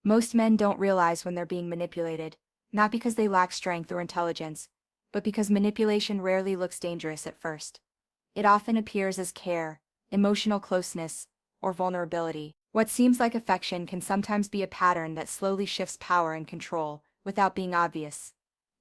Most men don't realize when they're being manipulated, not because they lack strength or intelligence, but because manipulation rarely looks dangerous at first. It often appears as care, emotional closeness, or vulnerability. What seems like affection can sometimes be a pattern that slowly shifts power and control, without being obvious.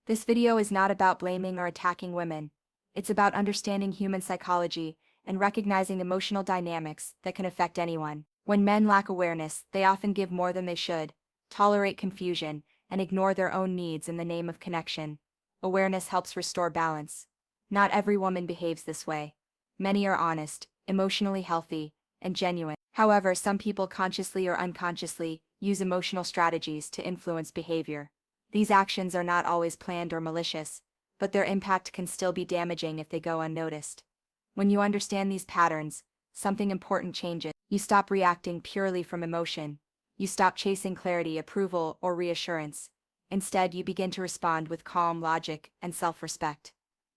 This video is not about blaming or attacking women. It's about understanding human psychology and recognizing emotional dynamics that can affect anyone. When men lack awareness, they often give more than they should, tolerate confusion, and ignore their own needs in the name of connection. Awareness helps restore balance. Not every woman behaves this way. Many are honest, emotionally healthy, and genuine. However, some people consciously or unconsciously use emotional strategies to influence behavior. These actions are not always planned or malicious, but their impact can still be damaging if they go unnoticed. When you understand these patterns, something important changes. You stop reacting purely from emotion. You stop chasing clarity, approval, or reassurance. Instead, you begin to respond with calm logic and self-respect.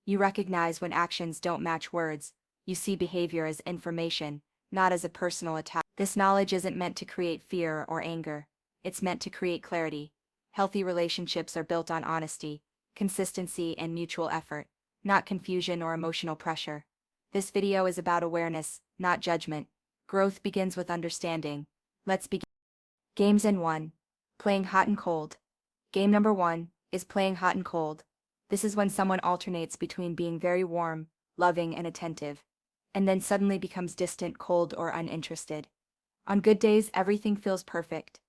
You recognize when actions don't match words. You see behavior as information, not as a personal attack. This knowledge isn't meant to create fear or anger. It's meant to create clarity. Healthy relationships are built on honesty, consistency, and mutual effort, not confusion or emotional pressure. This video is about awareness, not judgment. Growth begins with understanding. Let's begin. Games in 1. Playing hot and cold. Game number 1 is playing hot and cold. This is when someone alternates between being very warm, loving, and attentive, and then suddenly becomes distant, cold, or uninterested. On good days, everything feels perfect.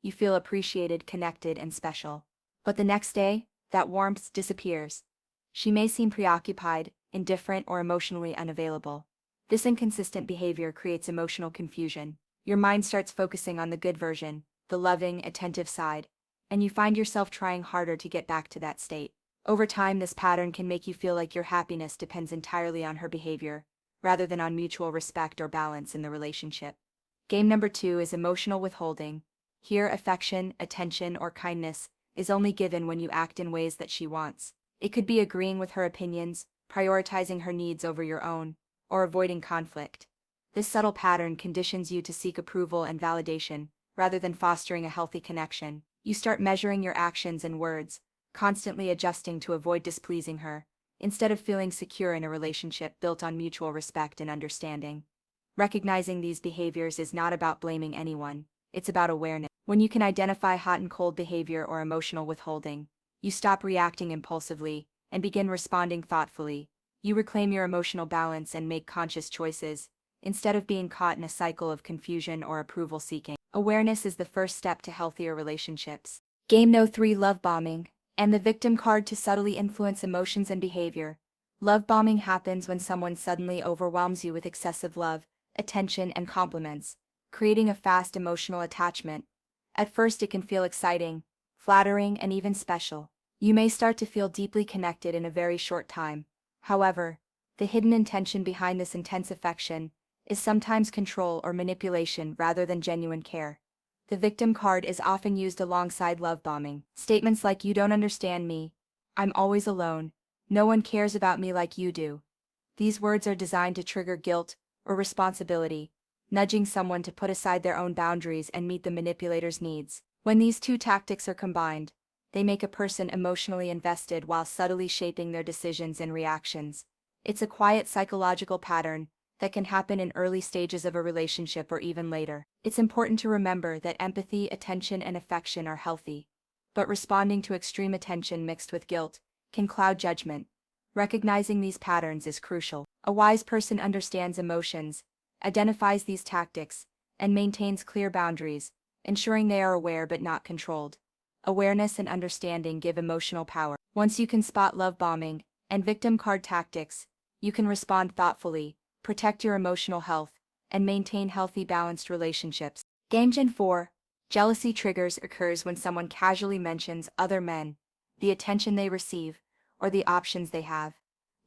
You feel appreciated, connected, and special. But the next day, that warmth disappears. She may seem preoccupied, indifferent, or emotionally unavailable. This inconsistent behavior creates emotional confusion. Your mind starts focusing on the good version, the loving, attentive side, and you find yourself trying harder to get back to that state. Over time, this pattern can make you feel like your happiness depends entirely on her behavior, rather than on mutual respect or balance in the relationship. Game number 2 is emotional withholding. Here, affection, attention, or kindness is only given when you act in ways that she wants. It could be agreeing with her opinions, prioritizing her needs over your own, or avoiding conflict. This subtle pattern conditions you to seek approval and validation, rather than fostering a healthy connection. You start measuring your actions and words, constantly adjusting to avoid displeasing her, instead of feeling secure in a relationship built on mutual respect and understanding. Recognizing these behaviors is not about blaming anyone, it's about awareness. When you can identify hot and cold behavior or emotional withholding, you stop reacting impulsively and begin responding thoughtfully. You reclaim your emotional balance and make conscious choices, instead of being caught in a cycle of confusion or approval seeking. Awareness is the first step to healthier relationships. Game No. 3 Love Bombing, and the victim card to subtly influence emotions and behavior. Love bombing happens when someone suddenly overwhelms you with excessive love, attention, and compliments, creating a fast emotional attachment. At first it can feel exciting, flattering, and even special. You may start to feel deeply connected in a very short time. However, the hidden intention behind this intense affection is sometimes control or manipulation rather than genuine care. The victim card is often used alongside love bombing. Statements like "you don't understand me," "I'm always alone," "no one cares about me like you do." These words are designed to trigger guilt or responsibility, nudging someone to put aside their own boundaries and meet the manipulator's needs. When these two tactics are combined, they make a person emotionally invested while subtly shaping their decisions and reactions. It's a quiet psychological pattern that can happen in early stages of a relationship or even later. It's important to remember that empathy, attention, and affection are healthy, but responding to extreme attention mixed with guilt can cloud judgment. Recognizing these patterns is crucial. A wise person understands emotions, identifies these tactics, and maintains clear boundaries, ensuring they are aware but not controlled. Awareness and understanding give emotional power. Once you can spot love bombing and victim card tactics, you can respond thoughtfully, protect your emotional health, and maintain healthy, balanced relationships. Game Gen 4. Jealousy triggers occurs when someone casually mentions other men, the attention they receive, or the options they have.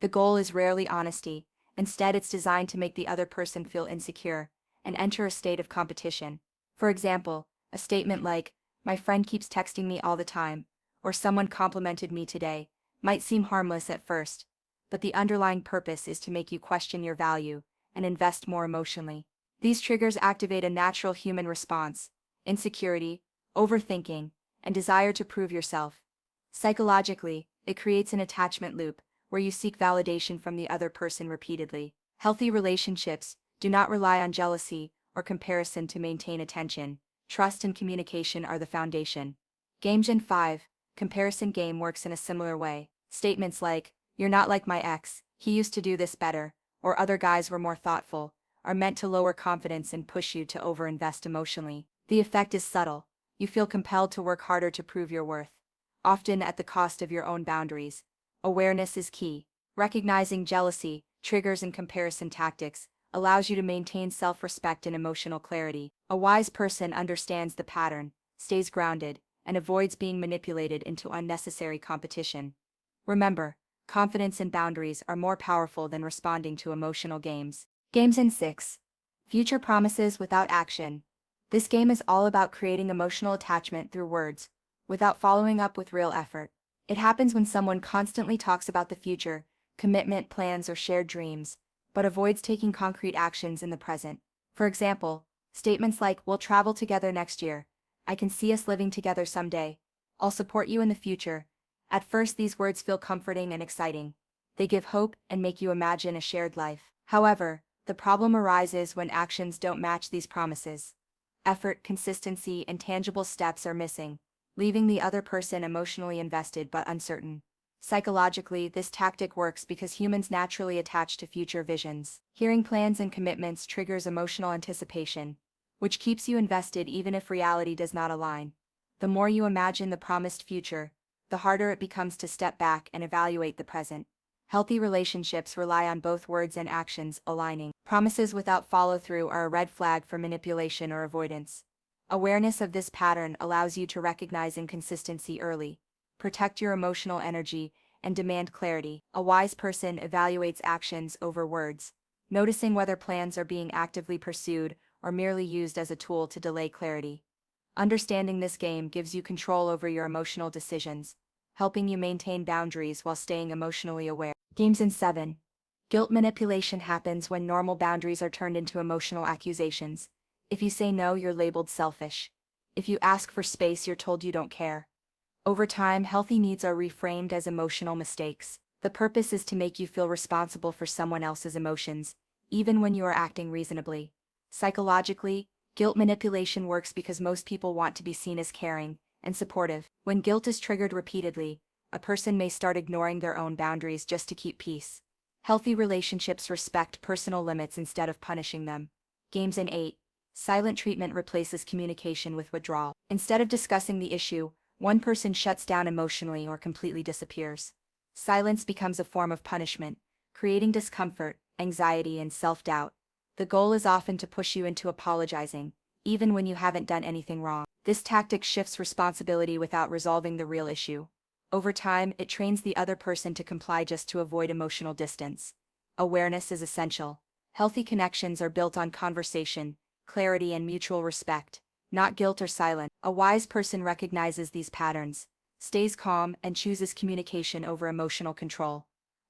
The goal is rarely honesty. Instead, it's designed to make the other person feel insecure and enter a state of competition. For example, a statement like, "My friend keeps texting me all the time," or "someone complimented me today," might seem harmless at first, but the underlying purpose is to make you question your value and invest more emotionally. These triggers activate a natural human response: insecurity, overthinking, and desire to prove yourself. Psychologically, it creates an attachment loop where you seek validation from the other person repeatedly. Healthy relationships do not rely on jealousy or comparison to maintain attention. Trust and communication are the foundation. Game Gen 5, comparison game works in a similar way. Statements like, "You're not like my ex, he used to do this better," or "other guys were more thoughtful," are meant to lower confidence and push you to overinvest emotionally. The effect is subtle. You feel compelled to work harder to prove your worth, often at the cost of your own boundaries. Awareness is key. Recognizing jealousy, triggers, and comparison tactics allows you to maintain self-respect and emotional clarity. A wise person understands the pattern, stays grounded, and avoids being manipulated into unnecessary competition. Remember, confidence and boundaries are more powerful than responding to emotional games. Games in 6. Future promises without action. This game is all about creating emotional attachment through words, without following up with real effort. It happens when someone constantly talks about the future, commitment plans, or shared dreams, but avoids taking concrete actions in the present. For example, statements like, "We'll travel together next year," "I can see us living together someday," "I'll support you in the future." At first, these words feel comforting and exciting. They give hope and make you imagine a shared life. However, the problem arises when actions don't match these promises. Effort, consistency, and tangible steps are missing, leaving the other person emotionally invested but uncertain. Psychologically, this tactic works because humans naturally attach to future visions. Hearing plans and commitments triggers emotional anticipation, which keeps you invested even if reality does not align. The more you imagine the promised future, the harder it becomes to step back and evaluate the present. Healthy relationships rely on both words and actions aligning. Promises without follow-through are a red flag for manipulation or avoidance. Awareness of this pattern allows you to recognize inconsistency early, protect your emotional energy, and demand clarity. A wise person evaluates actions over words, noticing whether plans are being actively pursued or merely used as a tool to delay clarity. Understanding this game gives you control over your emotional decisions, helping you maintain boundaries while staying emotionally aware. Games in 7. Guilt manipulation happens when normal boundaries are turned into emotional accusations. If you say no, you're labeled selfish. If you ask for space, you're told you don't care. Over time, healthy needs are reframed as emotional mistakes. The purpose is to make you feel responsible for someone else's emotions, even when you are acting reasonably. Psychologically, guilt manipulation works because most people want to be seen as caring and supportive. When guilt is triggered repeatedly, a person may start ignoring their own boundaries just to keep peace. Healthy relationships respect personal limits instead of punishing them. Games in 8. Silent treatment replaces communication with withdrawal. Instead of discussing the issue, one person shuts down emotionally or completely disappears. Silence becomes a form of punishment, creating discomfort, anxiety, and self-doubt. The goal is often to push you into apologizing, even when you haven't done anything wrong. This tactic shifts responsibility without resolving the real issue. Over time, it trains the other person to comply just to avoid emotional distance. Awareness is essential. Healthy connections are built on conversation, clarity, and mutual respect, not guilt or silence. A wise person recognizes these patterns, stays calm, and chooses communication over emotional control.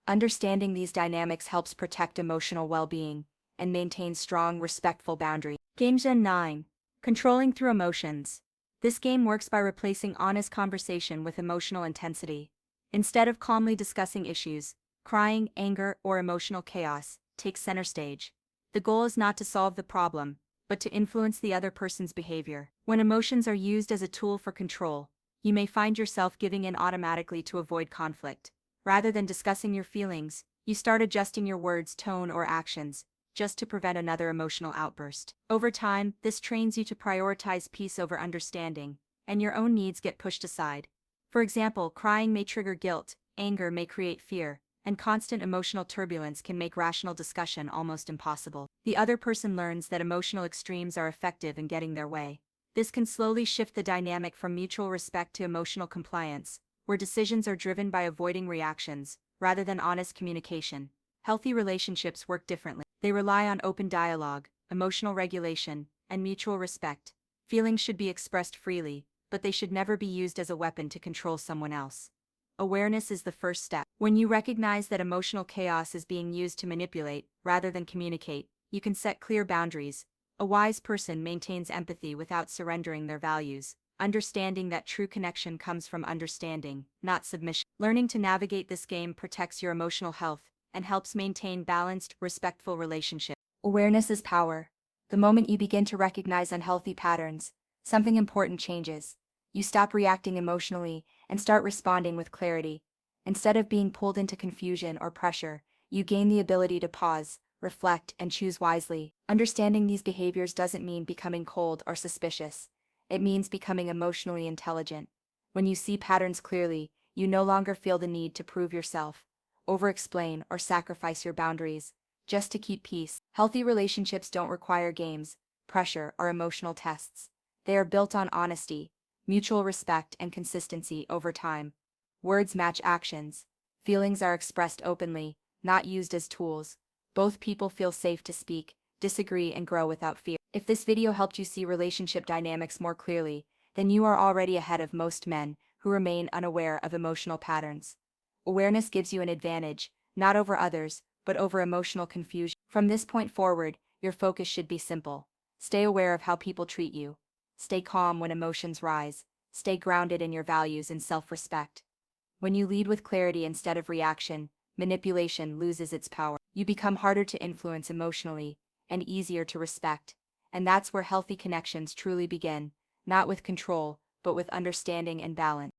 Understanding these dynamics helps protect emotional well-being and maintain strong, respectful boundaries. Game Gen 9. Controlling through emotions. This game works by replacing honest conversation with emotional intensity. Instead of calmly discussing issues, crying, anger, or emotional chaos takes center stage. The goal is not to solve the problem, but to influence the other person's behavior. When emotions are used as a tool for control, you may find yourself giving in automatically to avoid conflict. Rather than discussing your feelings, you start adjusting your words, tone, or actions, just to prevent another emotional outburst. Over time, this trains you to prioritize peace over understanding, and your own needs get pushed aside. For example, crying may trigger guilt, anger may create fear, and constant emotional turbulence can make rational discussion almost impossible. The other person learns that emotional extremes are effective in getting their way. This can slowly shift the dynamic from mutual respect to emotional compliance, where decisions are driven by avoiding reactions, rather than honest communication. Healthy relationships work differently. They rely on open dialogue, emotional regulation, and mutual respect. Feelings should be expressed freely, but they should never be used as a weapon to control someone else. Awareness is the first step. When you recognize that emotional chaos is being used to manipulate, rather than communicate, you can set clear boundaries. A wise person maintains empathy without surrendering their values, understanding that true connection comes from understanding, not submission. Learning to navigate this game protects your emotional health and helps maintain balanced, respectful relationships. Awareness is power. The moment you begin to recognize unhealthy patterns, something important changes. You stop reacting emotionally and start responding with clarity. Instead of being pulled into confusion or pressure, you gain the ability to pause, reflect, and choose wisely. Understanding these behaviors doesn't mean becoming cold or suspicious. It means becoming emotionally intelligent. When you see patterns clearly, you no longer feel the need to prove yourself, over-explain, or sacrifice your boundaries just to keep peace. Healthy relationships don't require games, pressure, or emotional tests. They are built on honesty, mutual respect, and consistency over time. Words match actions. Feelings are expressed openly, not used as tools. Both people feel safe to speak, disagree, and grow without fear. If this video helped you see relationship dynamics more clearly, then you are already ahead of most men who remain unaware of emotional patterns. Awareness gives you an advantage, not over others, but over emotional confusion. From this point forward, your focus should be simple. Stay aware of how people treat you. Stay calm when emotions rise. Stay grounded in your values and self-respect. When you lead with clarity instead of reaction, manipulation loses its power. You become harder to influence emotionally and easier to respect. And that's where healthy connections truly begin, not with control, but with understanding and balance.